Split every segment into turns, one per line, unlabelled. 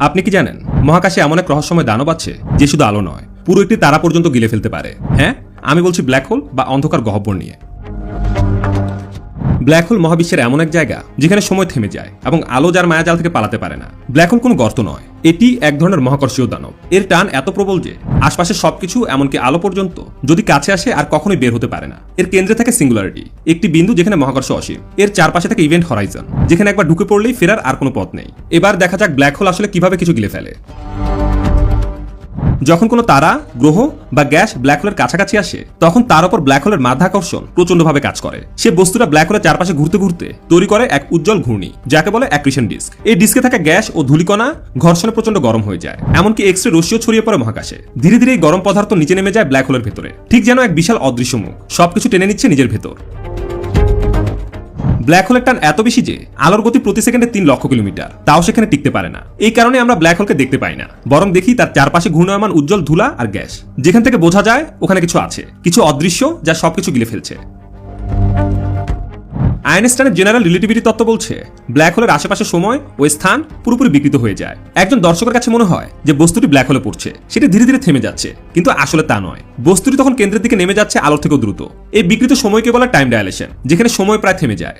আপনি কি জানেন মহাকাশে এমন এক রহস্যময় দানব আছে যে শুধু আলো নয়, পুরো একটি তারা পর্যন্ত গিলে ফেলতে পারে। হ্যাঁ, আমি বলছি ব্ল্যাক হোল বা অন্ধকার গহ্বর নিয়ে। ব্ল্যাক হোল মহাবিশ্বের এমন এক জায়গা যেখানে সময় থেমে যায় এবং আলো যার মায়াজাল থেকে পালাতে পারে না। ব্ল্যাক হোল কোনো গর্ত নয়, এটি এক ধরনের মহাকর্ষীয় দানব। এর টান এত প্রবল যে আশপাশের সবকিছু এমনকি আলো পর্যন্ত যদি কাছে আসে আর কখনোই বের হতে পারে না। এর কেন্দ্রে থাকে সিঙ্গুলারিটি, একটি বিন্দু যেখানে মহাকর্ষ অসীম। এর চারপাশে থাকে ইভেন্ট হরাইজন, যেখানে একবার ঢুকে পড়লেই ফেরার আর কোনো পথ নেই। এবার দেখা যাক ব্ল্যাক হোল আসলে কিভাবে কিছু গিলে ফেলে। যখন কোনো তারা, গ্রহ বা গ্যাস ব্ল্যাক হোলের কাছাকাছি আসে, তখন তার উপর ব্ল্যাক হোলের মাধ্যাকর্ষণ প্রচন্ডভাবে কাজ করে। সে বস্তুটা ব্ল্যাক হোলের চারপাশে ঘুরতে ঘুরতে তৈরি করে এক উজ্জ্বল ঘূর্ণি, যাকে বলে অ্যাক্রিশন ডিস্ক। এই ডিস্কে থাকা গ্যাস ও ধূলিকণা ঘর্ষণে প্রচন্ড গরম হয়ে যায়, এমনকি এক্স-রে রশ্মিও ছড়িয়ে পড়ে মহাকাশে। ধীরে ধীরে এই গরম পদার্থ নিচে নেমে যায় ব্ল্যাক হোলের ভেতরে, ঠিক যেন এক বিশাল অদৃশ্য মুখ সবকিছু টেনে নিচ্ছে নিজের ভেতর। ব্ল্যাক হোলের টান এত বেশি যে আলোর গতি প্রতি সেকেন্ডে 3 লক্ষ কিলোমিটার, তাও সেখানে টিকতে পারে না। এই কারণে আমরা ব্ল্যাক হোলকে দেখতে পাই না, বরং দেখি তার চারপাশে ঘূর্ণায়মান উজ্জ্বল ধুলা আর গ্যাস, যেখান থেকে বোঝা যায় ওখানে কিছু আছে, কিছু অদৃশ্য যা সবকিছু গিলে ফেলছে। আইনস্টাইনের জেনারেল রিলেটিভিটি তত্ত্ব বলছে ব্ল্যাক হোলের আশেপাশে সময় ও স্থান পুরোপুরি বিকৃত হয়ে যায়। একজন দর্শকের কাছে মনে হয় যে বস্তুটি ব্ল্যাক হোলে পড়ছে, সেটি ধীরে ধীরে থেমে যাচ্ছে, কিন্তু আসলে তা নয়। বস্তুটি তখন কেন্দ্রের দিকে নেমে যাচ্ছে আলোর থেকেও দ্রুত। এই বিকৃত সময়কে বলে টাইম ডায়ালেশন, যেখানে সময় প্রায় থেমে যায়।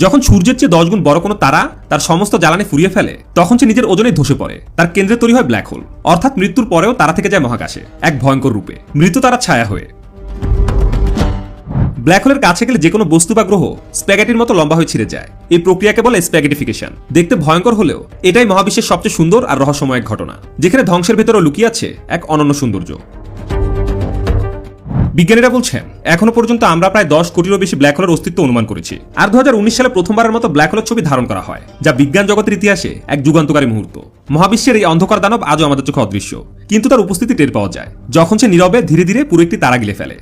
যখন সূর্যের চেয়ে 10 গুণ বড় কোনো তারা তার সমস্ত জ্বালানি ফুরিয়ে ফেলে, তখন সে নিজের ওজনে ধসে পড়ে। তার কেন্দ্রে তৈরি হয় ব্ল্যাক হোল, অর্থাৎ মৃত্যুর পরেও তারা থেকে যায় মহাকাশে এক ভয়ঙ্কর রূপে, মৃত তারা ছায়া হয়ে। ব্ল্যাক হোলের কাছে গেলে যে কোনো বস্তু বা গ্রহ স্প্যাগেটির মতো লম্বা হয়ে ছিঁড়ে যায়। এই প্রক্রিয়াকে বলে স্প্যাগেটিফিকেশন। দেখতে ভয়ঙ্কর হলেও এটাই মহাবিশ্বের সবচেয়ে সুন্দর আর রহস্যময় এক ঘটনা, যেখানে ধ্বংসের ভেতরে লুকিয়ে আছে এক অনন্য সৌন্দর্য। বিজ্ঞানীরা বলছেন এখনো পর্যন্ত আমরা প্রায় 10 কোটিরও বেশি ব্ল্যাক হোলের অস্তিত্ব অনুমান করেছি। আর 2019 সালে প্রথমবারের মতো ব্ল্যাক হোলের ছবি ধারণ করা হয়, যা বিজ্ঞান জগতের ইতিহাসে এক যুগান্তকারী মুহূর্ত। মহাবিশ্বের এই অন্ধকার দানব আজও আমাদের চোখে অদৃশ্য, কিন্তু তার উপস্থিতি টের পাওয়া যায় যখন সে নীরবে ধীরে ধীরে পুরো একটি তারা গিলে ফেলে।